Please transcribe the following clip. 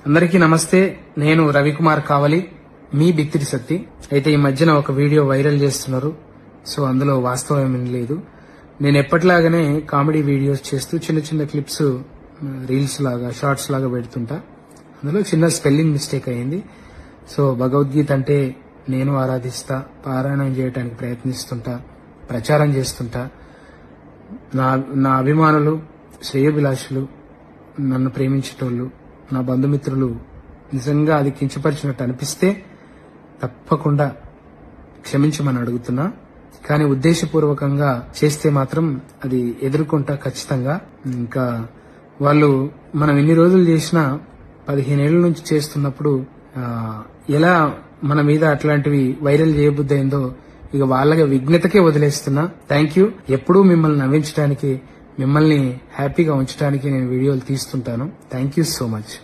అందరికీ నమస్తే. నేను రవికుమార్ కావలి, మీ బిత్తిరి సత్తి. అయితే ఈ మధ్యన ఒక వీడియో వైరల్ చేస్తున్నారు. సో అందులో వాస్తవం ఏమీ లేదు. నేను ఎప్పటిలాగానే కామెడీ వీడియోస్ చేస్తూ చిన్న చిన్న క్లిప్స్ రీల్స్ లాగా షార్ట్స్ లాగా పెడుతుంటా. అందులో చిన్న స్పెల్లింగ్ మిస్టేక్ అయింది. సో భగవద్గీత అంటే నేను ఆరాధిస్తా, పారాయణం చేయడానికి ప్రయత్నిస్తుంటా, ప్రచారం చేస్తుంటా. నా అభిమానులు, శ్రేయోభిలాషులు, నన్ను ప్రేమించేటోళ్ళు, నా బంధుమిత్రులు నిజంగా అది కించపరిచినట్టు అనిపిస్తే తప్పకుండా క్షమించమని అడుగుతున్నా. కానీ ఉద్దేశపూర్వకంగా చేస్తే మాత్రం అది ఎదుర్కొంటా ఖచ్చితంగా. ఇంకా వాళ్ళు మనం ఎన్ని రోజులు చేసినా 15 ఏళ్ల నుంచి చేస్తున్నప్పుడు ఎలా మన మీద అట్లాంటివి వైరల్ చేయబుద్దయిందో ఇక వాళ్ళకి విఘ్నతకే వదిలేస్తున్నా. Thank you. ఎప్పుడూ మిమ్మల్ని నవ్వించడానికి, మిమ్మల్ని హ్యాపీగా ఉంచడానికి నేను వీడియోలు తీస్తుంటాను. Thank you so much.